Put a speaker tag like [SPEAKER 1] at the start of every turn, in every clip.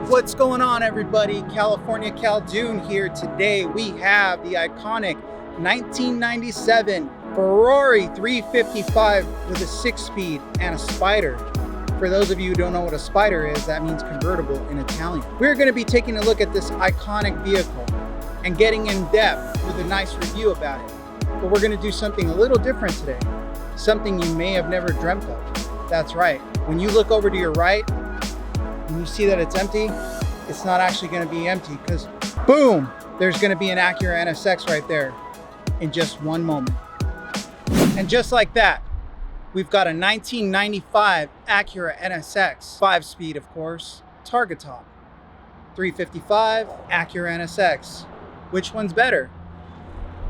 [SPEAKER 1] What's going on, everybody? California Kaldune here. Today we have the iconic 1997 Ferrari 355 with a 6-speed and a spider. For those of you who don't know what a spider is, that means convertible in Italian. We're going to be taking a look at this iconic vehicle and getting in depth with a nice review about it. But we're going to do something a little different today. Something you may have never dreamt of. That's right. When you look over to your right, and you see that it's empty, it's not actually going to be empty, because boom, there's going to be an Acura Nsx right there in just one moment. And just like that, we've got a 1995 Acura Nsx, 5-speed of course, target top. 355 Acura Nsx. Which one's better?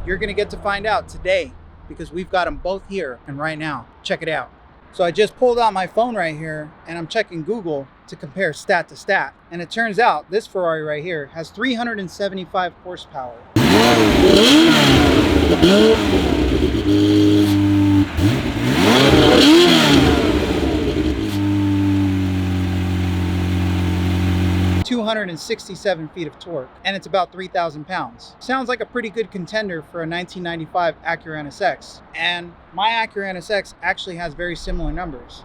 [SPEAKER 1] You're going to get to find out today, because we've got them both here and right now. Check it out. So I just pulled out my phone right here and I'm checking Google to compare stat to stat. And it turns out this Ferrari right here has 375 horsepower. 267 feet of torque, and it's about 3,000 pounds. Sounds like a pretty good contender for a 1995 Acura Nsx. And my Acura Nsx actually has very similar numbers.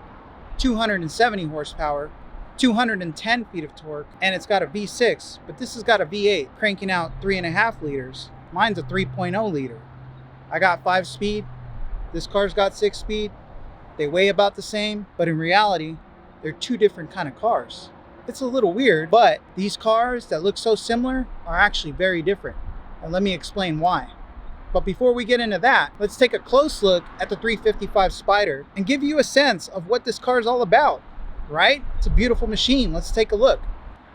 [SPEAKER 1] 270 horsepower, 210 feet of torque, and it's got a V6, but this has got a V8 cranking out 3.5 liters. Mine's a 3.0 liter. I got 5-speed. This car's got 6-speed. They weigh about the same, but in reality, they're two different kind of cars. It's a little weird, but these cars that look so similar are actually very different. And let me explain why. But before we get into that, let's take a close look at the 355 Spider and give you a sense of what this car is all about, right? It's a beautiful machine. Let's take a look.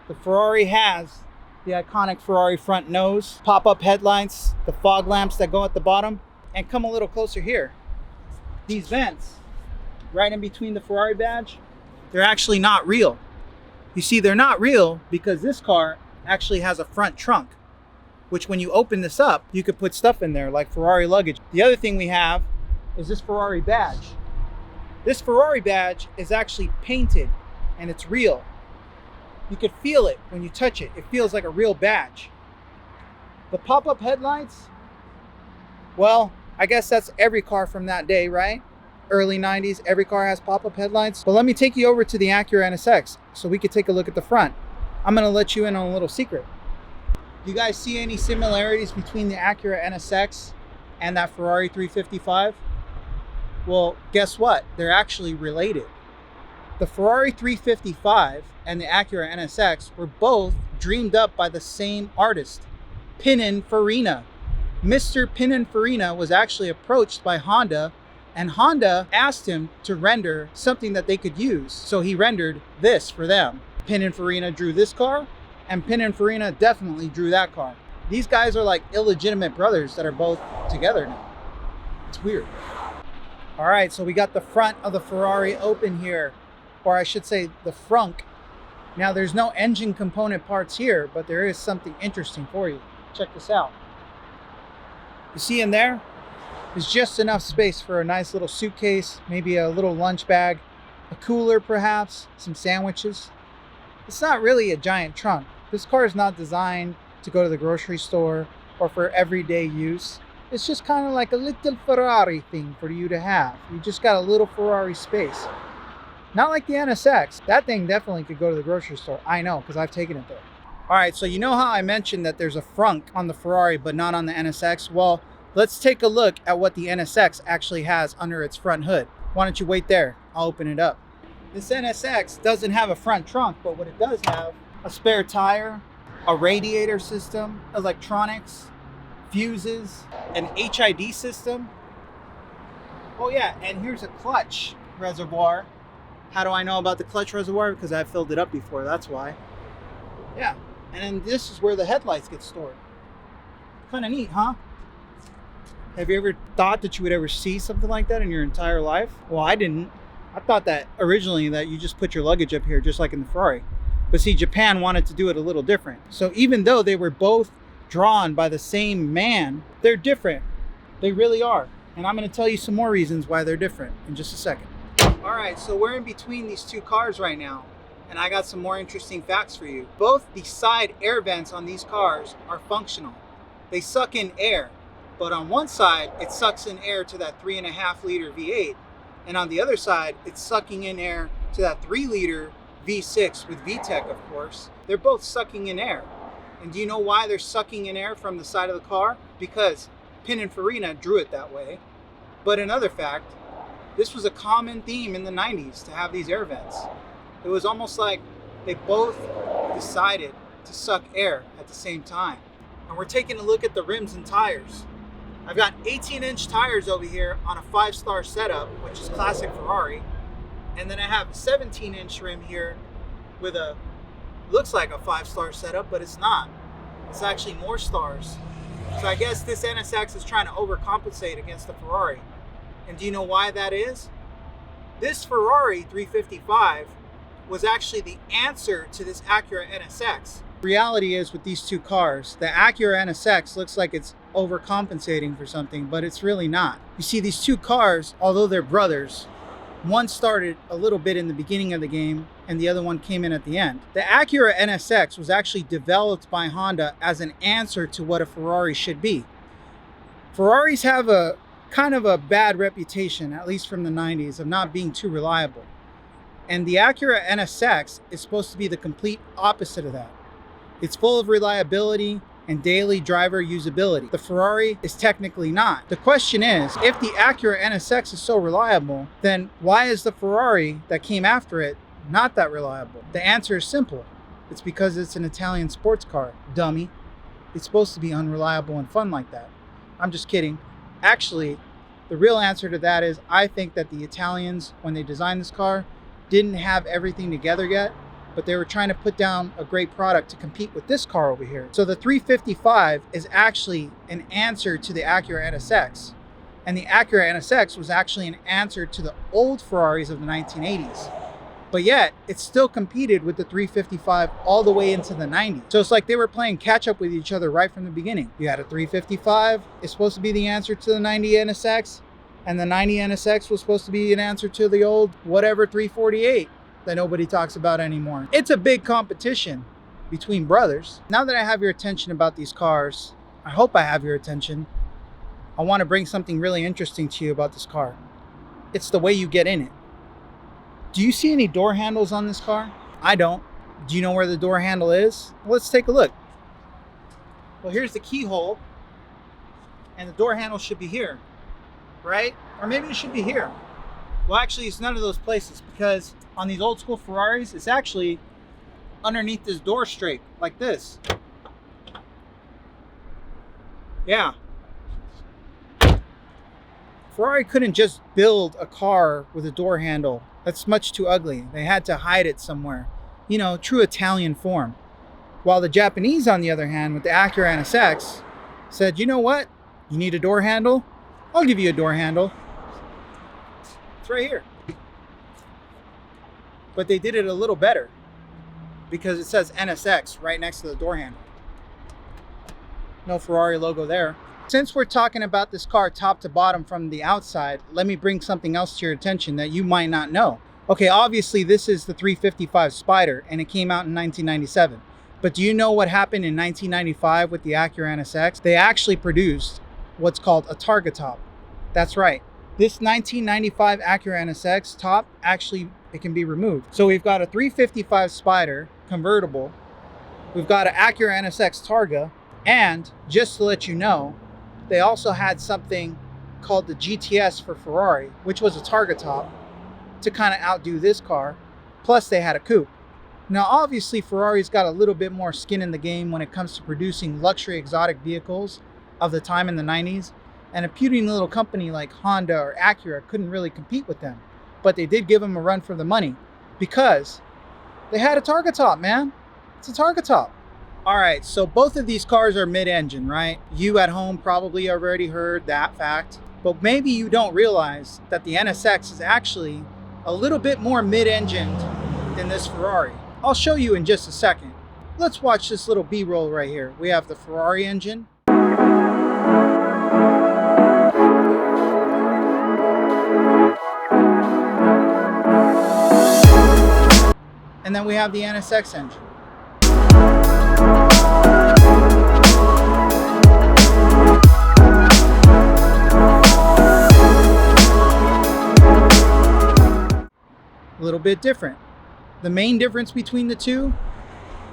[SPEAKER 1] The Ferrari has the iconic Ferrari front nose, pop-up headlights, the fog lamps that go at the bottom, and come a little closer here. These vents, right in between the Ferrari badge, they're actually not real. You see, they're not real because this car actually has a front trunk, which when you open this up, you could put stuff in there like Ferrari luggage. The other thing we have is this Ferrari badge. This Ferrari badge is actually painted and it's real. You could feel it when you touch it. It feels like a real badge. The pop-up headlights, well, I guess that's every car from that day, right? Early 90s, every car has pop-up headlights. But let me take you over to the Acura Nsx so we could take a look at the front. I'm gonna let you in on a little secret. Do you guys see any similarities between the Acura Nsx and that Ferrari 355? Well, guess what? They're actually related. The Ferrari 355 and the Acura Nsx were both dreamed up by the same artist, Pininfarina. Mr. Pininfarina was actually approached by Honda, and Honda asked him to render something that they could use. So he rendered this for them. Pininfarina drew this car, and Pininfarina definitely drew that car. These guys are like illegitimate brothers that are both together now. It's weird. All right, so we got the front of the Ferrari open here, or I should say the frunk. Now there's no engine component parts here, but there is something interesting for you. Check this out. You see in there? There's just enough space for a nice little suitcase, maybe a little lunch bag, a cooler perhaps, some sandwiches. It's not really a giant trunk. This car is not designed to go to the grocery store or for everyday use. It's just kind of like a little Ferrari thing for you to have. You just got a little Ferrari space. Not like the NSX. That thing definitely could go to the grocery store. I know, because I've taken it there. All right, so you know how I mentioned that there's a frunk on the Ferrari but not on the NSX? Well, let's take a look at what the NSX actually has under its front hood. Why don't you wait there? I'll open it up. This NSX doesn't have a front trunk, but what it does have, a spare tire, a radiator system, electronics, fuses, an HID system. Oh yeah, and here's a clutch reservoir. How do I know about the clutch reservoir? Because I've filled it up before, that's why. Yeah, and then this is where the headlights get stored. Kind of neat, huh? Have you ever thought that you would ever see something like that in your entire life? Well, I didn't. I thought that originally that you just put your luggage up here just like in the Ferrari. But see, Japan wanted to do it a little different. So even though they were both drawn by the same man, they're different. They really are. And I'm going to tell you some more reasons why they're different in just a second. All right, so we're in between these two cars right now. And I got some more interesting facts for you. Both the side air vents on these cars are functional. They suck in air, but on one side, it sucks in air to that 3.5 liter V8. And on the other side, it's sucking in air to that 3 liter V6 with VTEC, of course. They're both sucking in air. And do you know why they're sucking in air from the side of the car? Because Pininfarina drew it that way. But another fact, this was a common theme in the 90s to have these air vents. It was almost like they both decided to suck air at the same time. And we're taking a look at the rims and tires. I've got 18-inch tires over here on a 5-star setup, which is classic Ferrari. And then I have a 17-inch rim here with a, looks like a 5-star setup, but it's not. It's actually more stars. So I guess this NSX is trying to overcompensate against the Ferrari. And do you know why that is? This Ferrari 355 was actually the answer to this Acura Nsx. Reality is with these two cars, the Acura Nsx looks like it's overcompensating for something, but it's really not. You see, these two cars, although they're brothers, one started a little bit in the beginning of the game and the other one came in at the end. The Acura Nsx was actually developed by Honda as an answer to what a Ferrari should be. Ferraris have a kind of a bad reputation, at least from the 90s, of not being too reliable. And the Acura Nsx is supposed to be the complete opposite of that. It's full of reliability and daily driver usability. The Ferrari is technically not. The question is, if the Acura Nsx is so reliable, then why is the Ferrari that came after it not that reliable? The answer is simple. It's because it's an Italian sports car, dummy. It's supposed to be unreliable and fun like that. I'm just kidding. Actually, the real answer to that is I think that the Italians, when they designed this car, didn't have everything together yet, but they were trying to put down a great product to compete with this car over here. So the 355 is actually an answer to the Acura Nsx. And the Acura Nsx was actually an answer to the old Ferraris of the 1980s. But yet, it still competed with the 355 all the way into the 90s. So it's like they were playing catch up with each other right from the beginning. You had a 355, it's supposed to be the answer to the 90 Nsx, and the 90 Nsx was supposed to be an answer to the old whatever 348 that nobody talks about anymore. It's a big competition between brothers. Now that I have your attention about these cars, I hope I have your attention, I want to bring something really interesting to you about this car. It's the way you get in it. Do you see any door handles on this car? I don't. Do you know where the door handle is? Well, let's take a look. Well, here's the keyhole, and the door handle should be here, right? Or maybe it should be here. Well, actually, it's none of those places, because on these old school Ferraris, it's actually underneath this door strake, like this. Yeah. Ferrari couldn't just build a car with a door handle. That's much too ugly. They had to hide it somewhere. You know, true Italian form. While the Japanese, on the other hand, with the Acura Nsx, said, you know what? You need a door handle? I'll give you a door handle. It's right here. But they did it a little better because it says NSX right next to the door handle. No Ferrari logo there. Since we're talking about this car top to bottom from the outside, let me bring something else to your attention that you might not know. Okay, obviously this is the 355 Spider and it came out in 1997. But do you know what happened in 1995 with the Acura Nsx? They actually produced what's called a Targa top. That's right. This 1995 Acura Nsx top, actually, it can be removed. So we've got a 355 Spider convertible. We've got an Acura Nsx Targa. And just to let you know, they also had something called the GTS for Ferrari, which was a Targa top to kind of outdo this car. Plus they had a coupe. Now, obviously Ferrari's got a little bit more skin in the game when it comes to producing luxury exotic vehicles of the time in the 90s. And a puny little company like Honda or Acura couldn't really compete with them. But they did give them a run for the money because they had a Targa top, man. It's a Targa top. All right, so both of these cars are mid-engine, right? You at home probably already heard that fact, but maybe you don't realize that the NSX is actually a little bit more mid-engined than this Ferrari. I'll show you in just a second. Let's watch this little B-roll right here. We have the Ferrari engine. And then we have the NSX engine. A little bit different. The main difference between the two,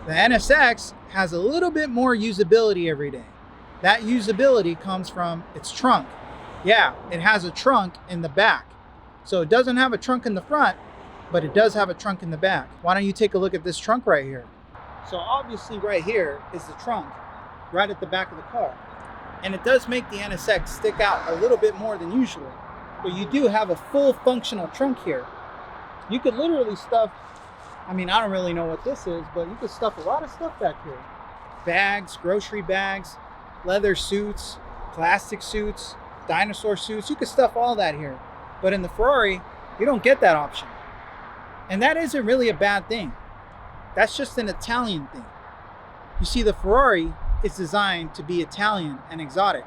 [SPEAKER 1] the NSX has a little bit more usability every day. That usability comes from its trunk. Yeah, it has a trunk in the back. So it doesn't have a trunk in the front, but it does have a trunk in the back. Why don't you take a look at this trunk right here? So obviously right here is the trunk, right at the back of the car. And it does make the NSX stick out a little bit more than usual. But you do have a full functional trunk here. You could literally stuff, I mean, I don't really know what this is, but you could stuff a lot of stuff back here. Bags, grocery bags, leather suits, plastic suits, dinosaur suits. You could stuff all that here. But in the Ferrari, you don't get that option. And that isn't really a bad thing. That's just an Italian thing. You see, the Ferrari is designed to be Italian and exotic.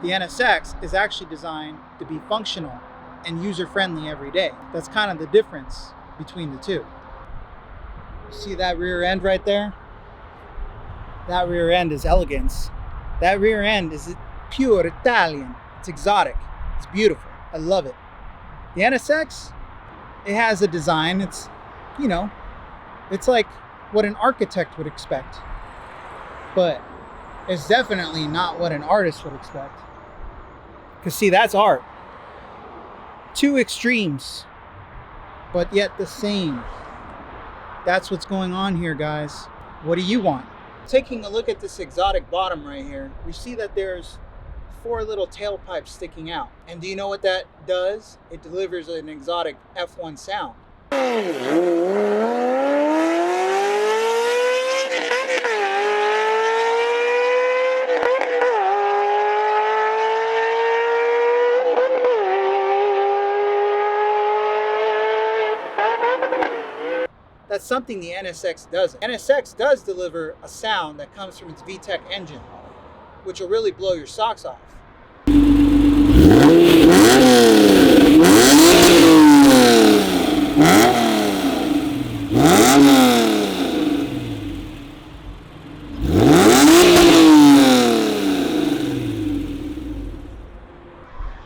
[SPEAKER 1] The NSX is actually designed to be functional and user-friendly every day. That's kind of the difference between the two. See that rear end right there? That rear end is elegance. That rear end is pure Italian. It's exotic. It's beautiful. I love it. The NSX, it has a design. It's, you know, it's like what an architect would expect. But it's definitely not what an artist would expect. Because see, that's art. Two extremes, but yet the same. That's what's going on here, guys. What do you want? Taking a look at this exotic bottom right here, we see that there's 4 little tailpipes sticking out. And do you know what that does? It delivers an exotic F1 sound. That's something the NSX doesn't. NSX does deliver a sound that comes from its VTEC engine, which will really blow your socks off.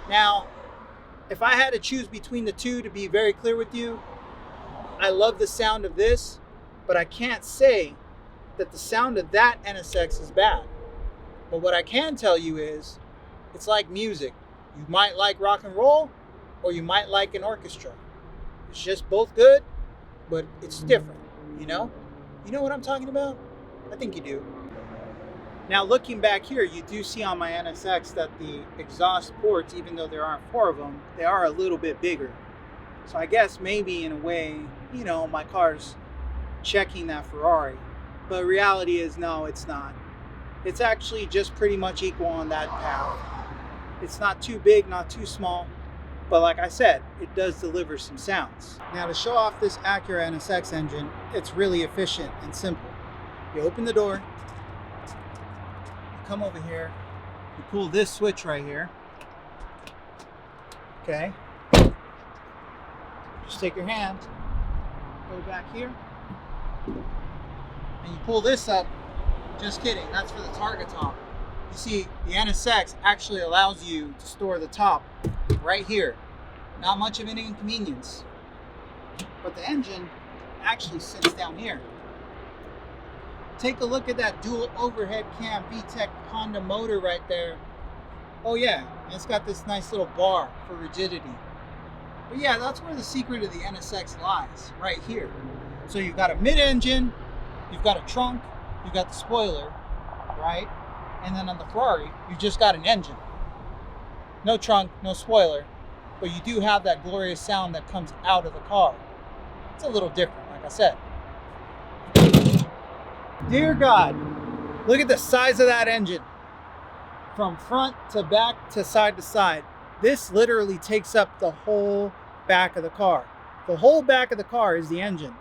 [SPEAKER 1] Now, if I had to choose between the two, to be very clear with you, I love the sound of this, but I can't say that the sound of that NSX is bad. But what I can tell you is, it's like music. You might like rock and roll, or you might like an orchestra. It's just both good, but it's different, you know? You know what I'm talking about? I think you do. Now looking back here, you do see on my NSX that the exhaust ports, even though there aren't 4 of them, they are a little bit bigger. So I guess maybe in a way, you know, my car's checking that Ferrari. But reality is, no, it's not. It's actually just pretty much equal on that path. It's not too big, not too small. But like I said, it does deliver some sounds. Now to show off this Acura Nsx engine, it's really efficient and simple. You open the door, you come over here, you pull this switch right here. Okay. Just take your hand, go back here, and you pull this up. Just kidding, that's for the target top. You see, the NSX actually allows you to store the top right here. Not much of an inconvenience. But the engine actually sits down here. Take a look at that dual overhead cam VTEC Honda motor right there. Oh yeah, and it's got this nice little bar for rigidity. But yeah, that's where the secret of the NSX lies, right here. So you've got a mid-engine, you've got a trunk, you've got the spoiler, right? And then on the Ferrari, you've just got an engine. No trunk, no spoiler, but you do have that glorious sound that comes out of the car. It's a little different, like I said. Dear God, look at the size of that engine. From front to back to side. This literally takes up the whole back of the car. The whole back of the car is the engine.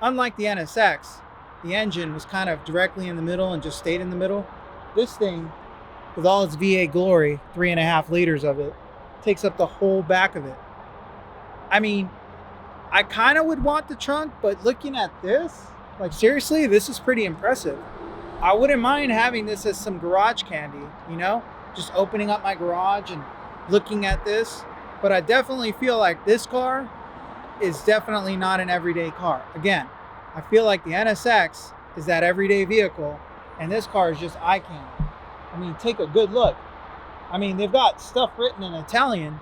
[SPEAKER 1] Unlike the NSX, the engine was kind of directly in the middle and just stayed in the middle. This thing, with all its V8 glory, 3.5 liters of it, takes up the whole back of it. I mean, I kind of would want the trunk, but looking at this, like seriously, this is pretty impressive. I wouldn't mind having this as some garage candy, you know, just opening up my garage and looking at this. But I definitely feel like this car is definitely not an everyday car. Again, I feel like the NSX is that everyday vehicle, and this car is just eye candy. I mean, take a good look. I mean, they've got stuff written in Italian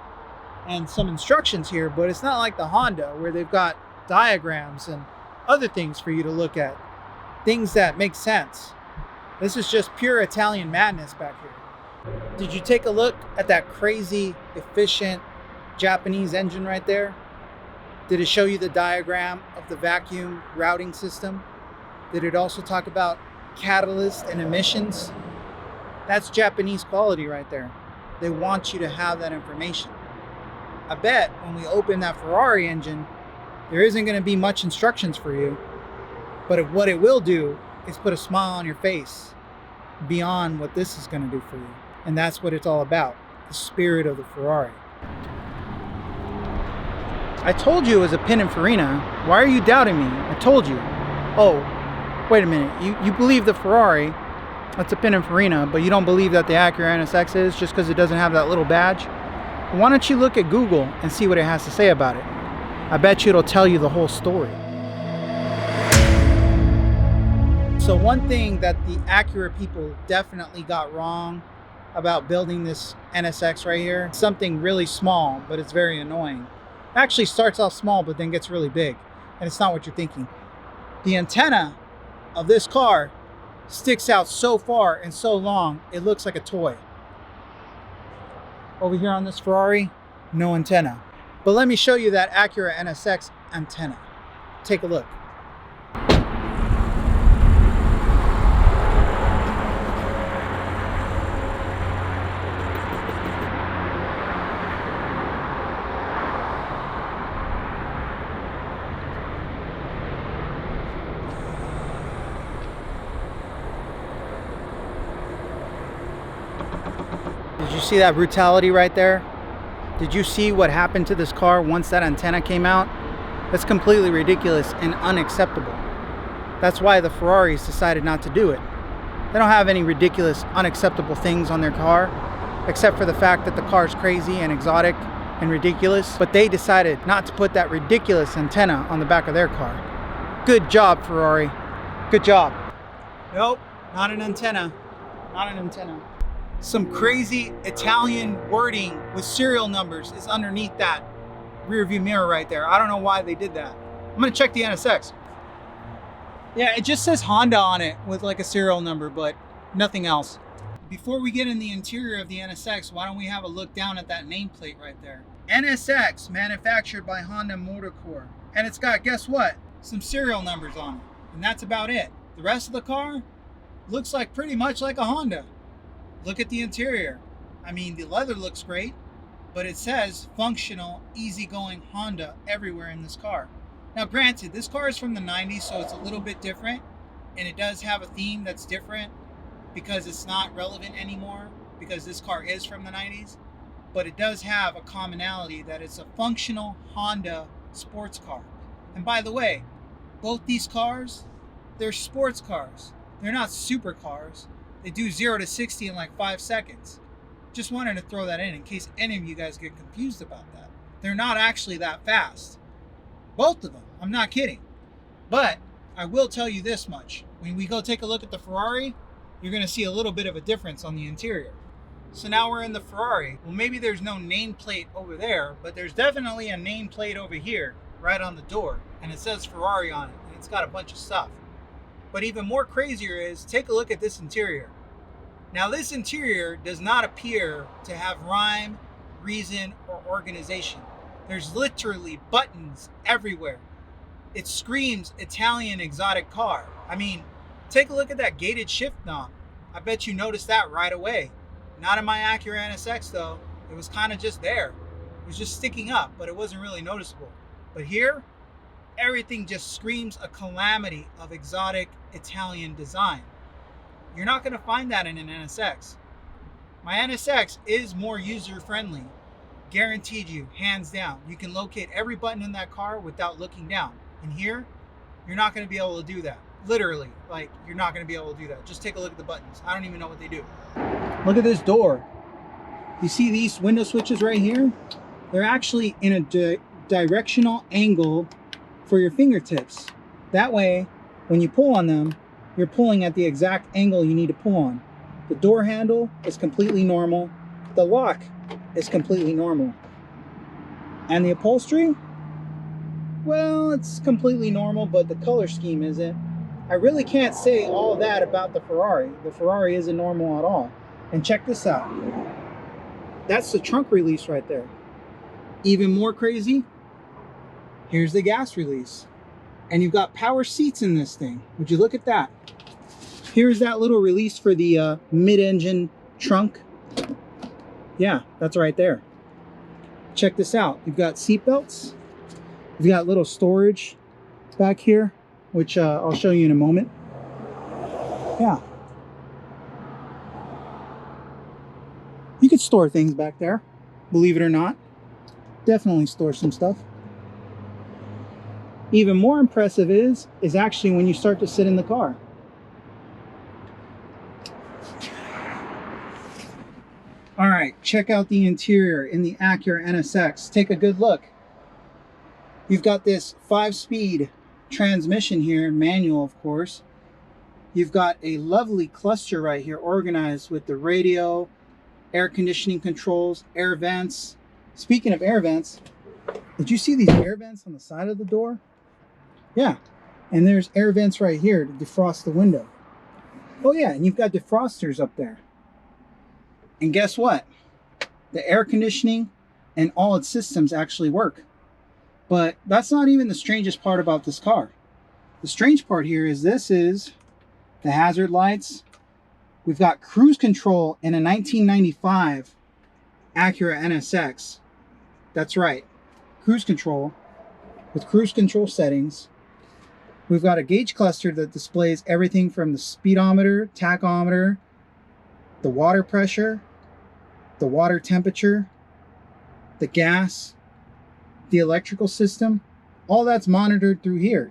[SPEAKER 1] and some instructions here, but it's not like the Honda where they've got diagrams and other things for you to look at, things that make sense. This is just pure Italian madness back here. Did you take a look at that crazy, efficient Japanese engine right there? Did it show you the diagram of the vacuum routing system? Did it also talk about catalyst and emissions? That's Japanese quality right there. They want you to have that information. I bet when we open that Ferrari engine, there isn't going to be much instructions for you, but what it will do is put a smile on your face beyond what this is going to do for you. And that's what it's all about, the spirit of the Ferrari. I told you it was a Pininfarina. Why are you doubting me? I told you. Oh, wait a minute. You believe the Ferrari, that's a Pininfarina, but you don't believe that the Acura NSX is just because it doesn't have that little badge? Why don't you look at Google and see what it has to say about it? I bet you it'll tell you the whole story. So one thing that the Acura people definitely got wrong about building this NSX right here, something really small, but it's very annoying. It actually starts off small, but then gets really big, and it's not what you're thinking. The antenna of this car sticks out so far and so long, it looks like a toy. Over here on this Ferrari, no antenna. But let me show you that Acura NSX antenna. Take a look. Did you see that brutality right there? Did you see what happened to this car once that antenna came out? That's completely ridiculous and unacceptable. That's why the Ferraris decided not to do it. They don't have any ridiculous, unacceptable things on their car, except for the fact that the car is crazy and exotic and ridiculous, but they decided not to put that ridiculous antenna on the back of their car. Good job, Ferrari. Good job. Nope, not an antenna. Not an antenna. Some crazy Italian wording with serial numbers is underneath that rear view mirror right there. I don't know why they did that. I'm gonna check the NSX. Yeah, it just says Honda on it with like a serial number, but nothing else. Before we get in the interior of the NSX, why don't we have a look down at that nameplate right there? NSX, manufactured by Honda Motor Corp. And it's got, guess what? Some serial numbers on it. And that's about it. The rest of the car looks like pretty much like a Honda. Look at the interior. I mean, the leather looks great, but it says functional, easygoing Honda everywhere in this car. Now, granted, this car is from the 90s, so it's a little bit different, and it does have a theme that's different because it's not relevant anymore, because this car is from the 90s, but it does have a commonality that it's a functional Honda sports car. And by the way, both these cars, they're sports cars. They're not supercars. They do 0 to 60 in like 5 seconds. Just wanted to throw that in case any of you guys get confused about that. They're not actually that fast. Both of them. I'm not kidding. But I will tell you this much. When we go take a look at the Ferrari, you're going to see a little bit of a difference on the interior. So now we're in the Ferrari. Well, maybe there's no nameplate over there, but there's definitely a nameplate over here, right on the door. And it says Ferrari on it. And it's got a bunch of stuff. But even more crazier is, take a look at this interior. Now, this interior does not appear to have rhyme, reason, or organization. There's literally buttons everywhere. It screams Italian exotic car. I mean, take a look at that gated shift knob. I bet you noticed that right away. Not in my Acura NSX though. It was kind of just there. It was just sticking up, but it wasn't really noticeable. But here, everything just screams a calamity of exotic Italian design. You're not going to find that in an NSX. My NSX is more user-friendly. Guaranteed you, hands down. You can locate every button in that car without looking down. And here, you're not going to be able to do that. Literally, like, you're not going to be able to do that. Just take a look at the buttons. I don't even know what they do. Look at this door. You see these window switches right here? They're actually in a directional angle for your fingertips. That way, when you pull on them, you're pulling at the exact angle you need to pull on. The door handle is completely normal. The lock is completely normal. And the upholstery? Well, it's completely normal, but the color scheme isn't. I really can't say all that about the Ferrari. The Ferrari isn't normal at all. And check this out. That's the trunk release right there. Even more crazy, here's the gas release. And you've got power seats in this thing. Would you look at that? Here's that little release for the mid-engine trunk. Yeah, that's right there. Check this out. You've got seat belts. You've got little storage back here, which I'll show you in a moment. Yeah. You could store things back there, believe it or not. Definitely store some stuff. Even more impressive is actually when you start to sit in the car. All right, check out the interior in the Acura NSX. Take a good look. You've got this 5-speed transmission here, manual of course. You've got a lovely cluster right here organized with the radio, air conditioning controls, air vents. Speaking of air vents, did you see these air vents on the side of the door? Yeah, and there's air vents right here to defrost the window. Oh yeah, and you've got defrosters up there. And guess what? The air conditioning and all its systems actually work. But that's not even the strangest part about this car. The strange part here is this is the hazard lights. We've got cruise control in a 1995 Acura Nsx. That's right, cruise control with cruise control settings. We've got a gauge cluster that displays everything from the speedometer, tachometer, the water pressure, the water temperature, the gas, the electrical system. All that's monitored through here.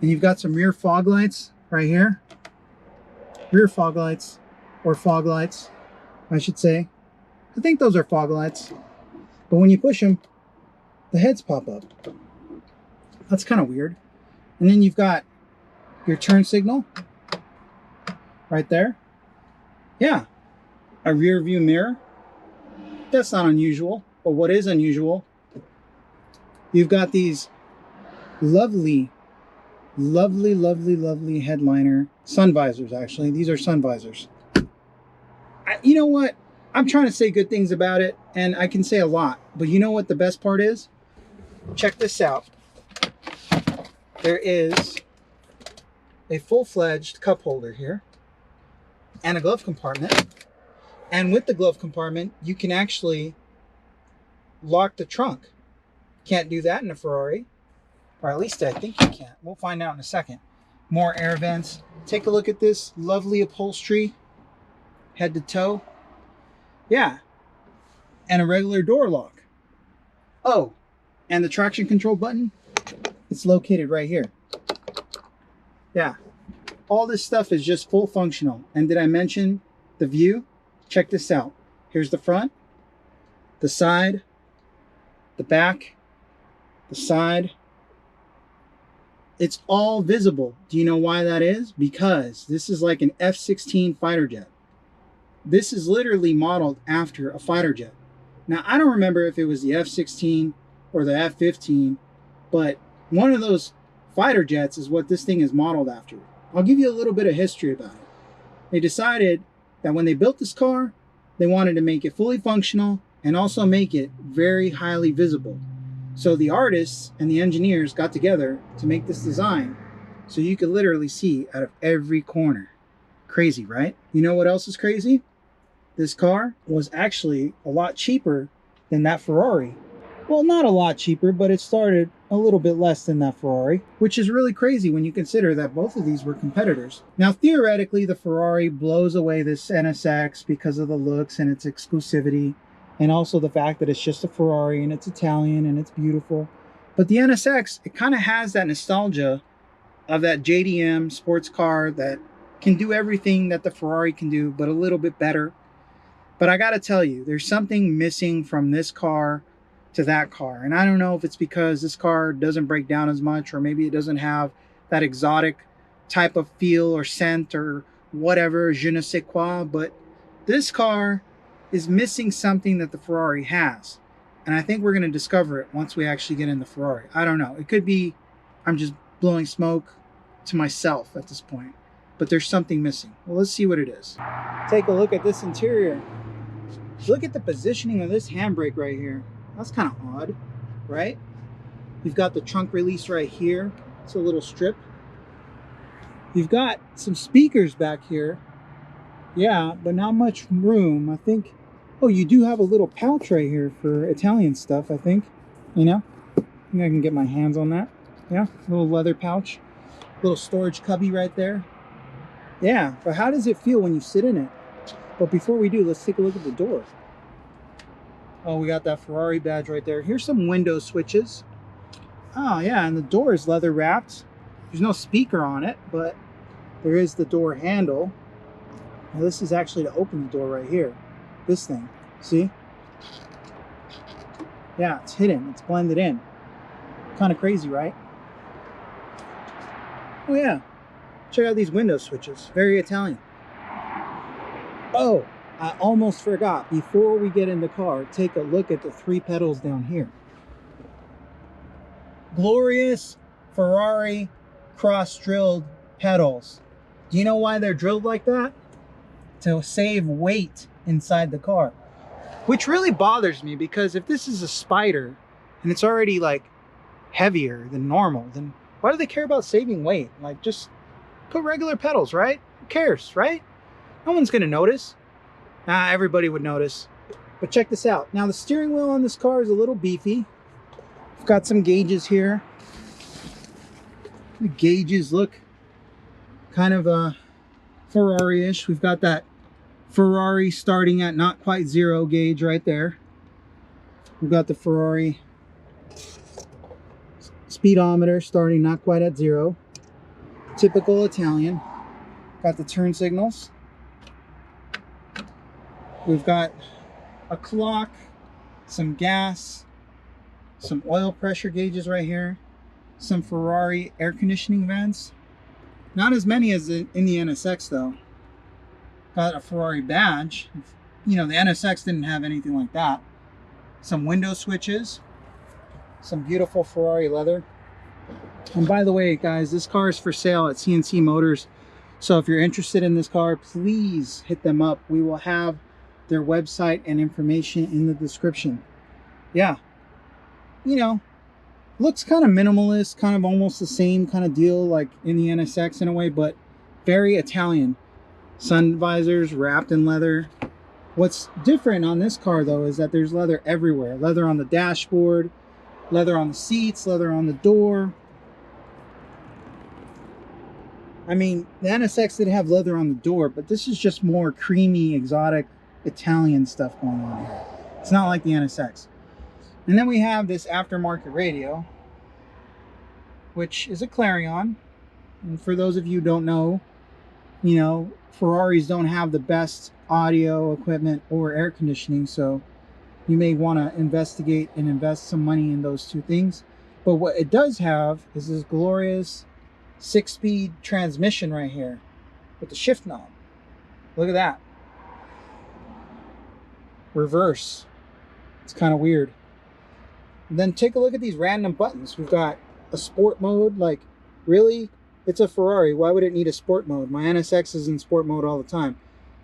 [SPEAKER 1] And you've got some rear fog lights right here. Rear fog lights, or fog lights, I should say. I think those are fog lights. But when you push them, the heads pop up. That's kind of weird. And then you've got your turn signal right there. Yeah, a rear view mirror. That's not unusual, but what is unusual, you've got these lovely headliner sun visors. Actually, these are sun visors. You know what? I'm trying to say good things about it, and I can say a lot, but you know what the best part is? Check this out. There is a full-fledged cup holder here and a glove compartment. And with the glove compartment, you can actually lock the trunk. Can't do that in a Ferrari, or at least I think you can. We'll find out in a second. More air vents. Take a look at this lovely upholstery, head to toe. Yeah, and a regular door lock. Oh, and the traction control button, it's located right here. Yeah, all this stuff is just full functional. And did I mention the view? Check this out. Here's the front, the side, the back, the side. It's all visible. Do you know why that is? Because this is like an F-16 fighter jet. This is literally modeled after a fighter jet. Now, I don't remember if it was the F-16 or the F-15, but one of those fighter jets is what this thing is modeled after. I'll give you a little bit of history about it. They decided that when they built this car, they wanted to make it fully functional and also make it very highly visible. So the artists and the engineers got together to make this design so you could literally see out of every corner. Crazy, right? You know what else is crazy? This car was actually a lot cheaper than that Ferrari. Well, not a lot cheaper, but it started a little bit less than that Ferrari, which is really crazy when you consider that both of these were competitors. Now, theoretically, the Ferrari blows away this NSX because of the looks and its exclusivity. and also the fact that it's just a Ferrari and it's Italian and it's beautiful. But the NSX, it kind of has that nostalgia of that JDM sports car that can do everything that the Ferrari can do, but a little bit better. But I gotta tell you, there's something missing from this car to that car. And I don't know if it's because this car doesn't break down as much, or maybe it doesn't have that exotic type of feel or scent or whatever, je ne sais quoi, but this car is missing something that the Ferrari has. And I think we're going to discover it once we actually get in the Ferrari. I don't know. It could be I'm just blowing smoke to myself at this point, but there's something missing. Well, let's see what it is. Take a look at this interior. Look at the positioning of this handbrake right here. That's kind of odd, right? You've got the trunk release right here. It's a little strip. You've got some speakers back here. Yeah, but not much room. I think, oh, you do have a little pouch right here for Italian stuff, I think. You know, I think I can get my hands on that. Yeah, little leather pouch. Little storage cubby right there. Yeah, but how does it feel when you sit in it? But before we do, let's take a look at the door. Oh, we got that Ferrari badge right there. Here's some window switches. Oh, yeah, and the door is leather wrapped. There's no speaker on it, but there is the door handle. Now, this is actually to open the door right here. This thing, see? Yeah, it's hidden. It's blended in. Kind of crazy, right? Oh, yeah. Check out these window switches. Very Italian. Oh, I almost forgot. Before we get in the car, take a look at the 3 pedals down here. Glorious Ferrari cross-drilled pedals. Do you know why they're drilled like that? To save weight inside the car. Which really bothers me, because if this is a Spider and it's already like heavier than normal, then why do they care about saving weight? Like, just put regular pedals, right? Who cares, right? No one's gonna notice. Nah, everybody would notice. But check this out. Now the steering wheel on this car is a little beefy. We've got some gauges here. The gauges look kind of Ferrari-ish. We've got that Ferrari starting at not quite 0 gauge right there. We've got the Ferrari speedometer starting not quite at 0. Typical Italian. Got the turn signals. We've got a clock, some gas, some oil pressure gauges right here, some Ferrari air conditioning vents. Not as many as in the NSX though. Got a Ferrari badge. You know, the NSX didn't have anything like that. Some window switches, some beautiful Ferrari leather. And by the way, guys, this car is for sale at CNC Motors. So if you're interested in this car, please hit them up. We will have their website and information in the description. Yeah, you know, looks kind of minimalist, kind of almost the same kind of deal like in the NSX in a way, but very Italian. Sun visors wrapped in leather. What's different on this car though is that there's leather everywhere. Leather on the dashboard, leather on the seats, leather on the door. I mean, the NSX did have leather on the door, but this is just more creamy, exotic, Italian stuff going on here. It's not like the NSX. And then we have this aftermarket radio, which is a Clarion. And for those of you who don't know, you know, Ferraris don't have the best audio equipment or air conditioning, so you may want to investigate and invest some money in those two things. But what it does have is this glorious 6-speed transmission right here with the shift knob. Look at that. Reverse. It's kind of weird. And then take a look at these random buttons. We've got a sport mode. Like, really? It's a Ferrari. Why would it need a sport mode? My NSX is in sport mode all the time.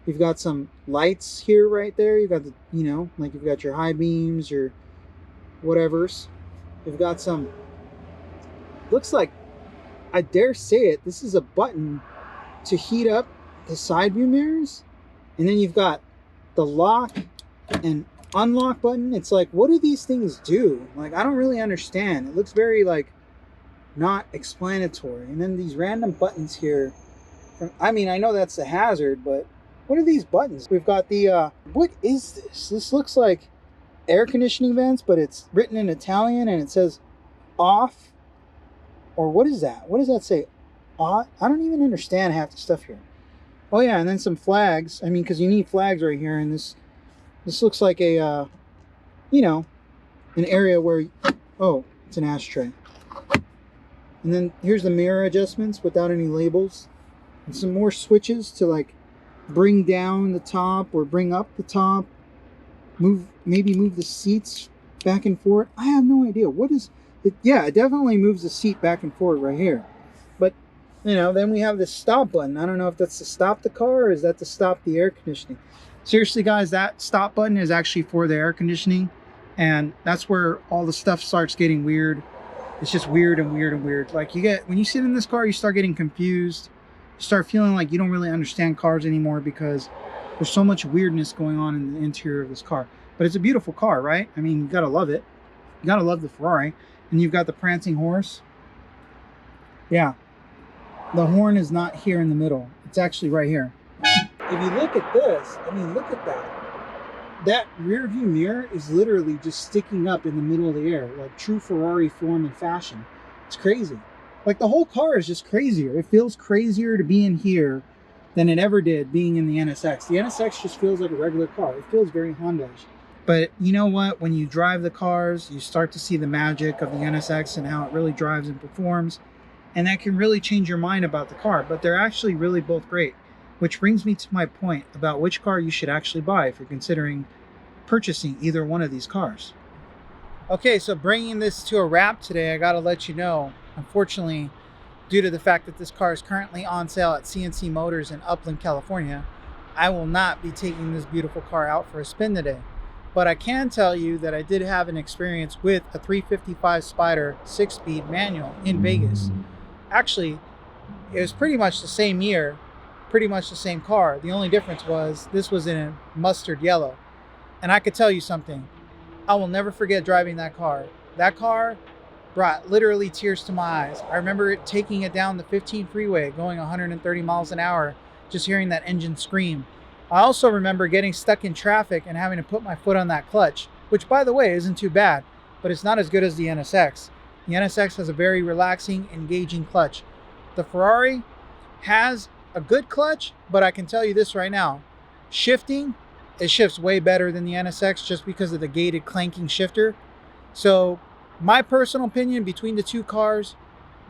[SPEAKER 1] You've got some lights here right there. You've got the, you know, like you've got your high beams, your whatevers. You've got some, looks like, I dare say it, this is a button to heat up the side view mirrors. And then you've got the lock and unlock button. It's like, what do these things do? Like, I don't really understand. It looks very like not explanatory. And then these random buttons here. I mean, I know that's the hazard, but what are these buttons? We've got the, what is this? This looks like air conditioning vents, but it's written in Italian and it says off. Or what is that? What does that say? I don't even understand half the stuff here. Oh yeah, and then some flags. I mean, because you need flags right here. And this looks like a, you know, an area where, oh, it's an ashtray. And then here's the mirror adjustments without any labels. And some more switches to like bring down the top or bring up the top. Maybe move the seats back and forth. I have no idea. What is it? Yeah, it definitely moves the seat back and forth right here. But, you know, then we have this stop button. I don't know if that's to stop the car or is that to stop the air conditioning. Seriously, guys, that stop button is actually for the air conditioning. And that's where all the stuff starts getting weird. It's just weird and weird and weird. Like when you sit in this car, you start getting confused. You start feeling like you don't really understand cars anymore because there's so much weirdness going on in the interior of this car. But it's a beautiful car, right? I mean, you gotta love it. You gotta love the Ferrari. And you've got the prancing horse. Yeah. The horn is not here in the middle. It's actually right here. If you look at this, I mean, look at that. That rear view mirror is literally just sticking up in the middle of the air, like true Ferrari form and fashion. It's crazy. Like the whole car is just crazier. It feels crazier to be in here than it ever did being in the NSX. The NSX just feels like a regular car. It feels very Honda-ish. But you know what? When you drive the cars, you start to see the magic of the NSX and how it really drives and performs. And that can really change your mind about the car. But they're actually really both great. Which brings me to my point about which car you should actually buy if you're considering purchasing either one of these cars. Okay, so bringing this to a wrap today, I gotta let you know, unfortunately, due to the fact that this car is currently on sale at CNC Motors in Upland, California, I will not be taking this beautiful car out for a spin today. But I can tell you that I did have an experience with a 355 Spider 6-speed manual in Vegas. Actually, it was pretty much the same year, pretty much the same car. The only difference was this was in a mustard yellow. And I could tell you something, I will never forget driving that car. That car brought literally tears to my eyes. I remember taking it down the 15 freeway, going 130 miles an hour, just hearing that engine scream. I also remember getting stuck in traffic and having to put my foot on that clutch, which by the way isn't too bad, but it's not as good as the NSX. The NSX has a very relaxing, engaging clutch. The Ferrari has a good clutch, but I can tell you this right now, shifting, it shifts way better than the NSX just because of the gated clanking shifter. So my personal opinion between the two cars,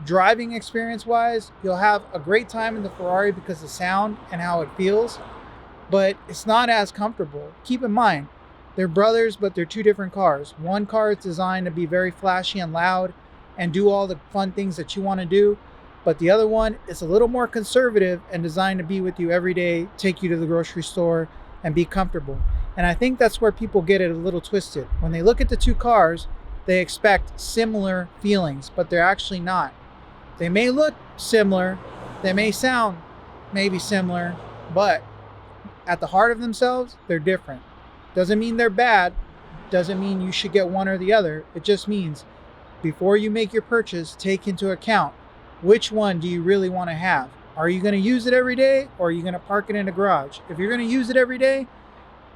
[SPEAKER 1] driving experience wise, you'll have a great time in the Ferrari because of the sound and how it feels, but it's not as comfortable. Keep in mind, they're brothers, but they're two different cars. One car is designed to be very flashy and loud and do all the fun things that you want to do. But the other one is a little more conservative and designed to be with you every day, take you to the grocery store and be comfortable. And I think that's where people get it a little twisted. When they look at the two cars, they expect similar feelings, but they're actually not. They may look similar, they may sound maybe similar, but at the heart of themselves, they're different. Doesn't mean they're bad, doesn't mean you should get one or the other. It just means before you make your purchase, take into account which one do you really want to have. Are you going to use it every day or are you going to park it in the garage? If you're going to use it every day,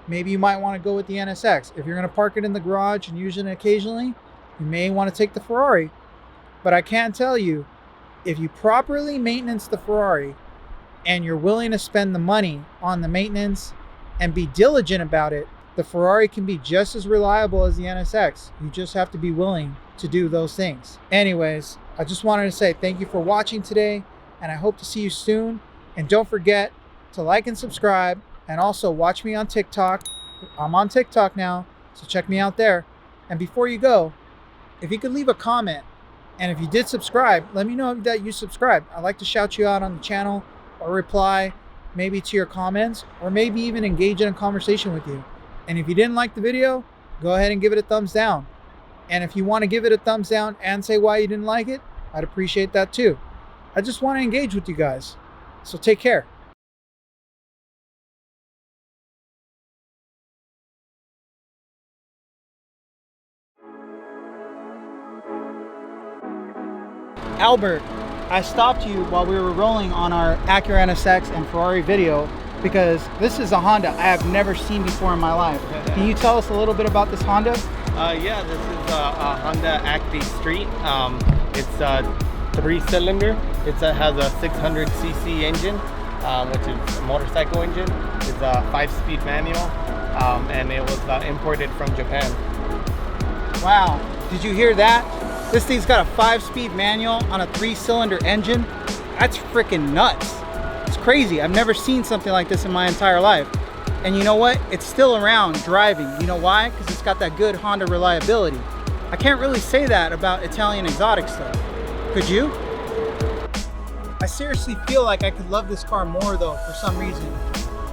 [SPEAKER 1] maybe you might want to go with the NSX. If you're going to park it in the garage and use it occasionally, you may want to take the Ferrari. But I can tell you, if you properly maintenance the Ferrari and you're willing to spend the money on the maintenance and be diligent about it, the Ferrari can be just as reliable as the NSX. You just have to be willing to do those things. Anyways, I just wanted to say thank you for watching today, and I hope to see you soon. And don't forget to like and subscribe, and also watch me on TikTok. I'm on TikTok now, so check me out there. And before you go, if you could leave a comment, and if you did subscribe, let me know that you subscribed. I'd like to shout you out on the channel or reply maybe to your comments, or maybe even engage in a conversation with you. And if you didn't like the video, go ahead and give it a thumbs down. And if you want to give it a thumbs down and say why you didn't like it, I'd appreciate that too. I just want to engage with you guys. So take care. Albert, I stopped you while we were rolling on our Acura Nsx and Ferrari video because this is a Honda I have never seen before in my life. Can you tell us a little bit about this Honda?
[SPEAKER 2] Yeah, this is a Honda Acti Street. It's a 3-cylinder. It has a 600cc engine, which is a motorcycle engine. It's a 5-speed manual, and it was imported from Japan.
[SPEAKER 1] Wow, did you hear that? This thing's got a 5-speed manual on a 3-cylinder engine. That's freaking nuts. It's crazy. I've never seen something like this in my entire life. And you know what? It's still around driving. You know why? Because it's got that good Honda reliability. I can't really say that about Italian exotics though. Could you? I seriously feel like I could love this car more though for some reason,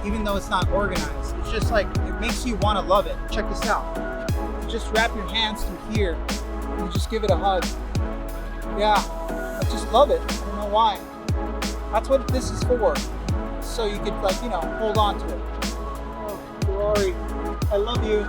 [SPEAKER 1] even though it's not organized. It's just like, it makes you want to love it. Check this out. You just wrap your hands through here and you just give it a hug. Yeah, I just love it. I don't know why. That's what this is for. So you could, like, you know, hold on to it. Oh, Ferrari, I love you.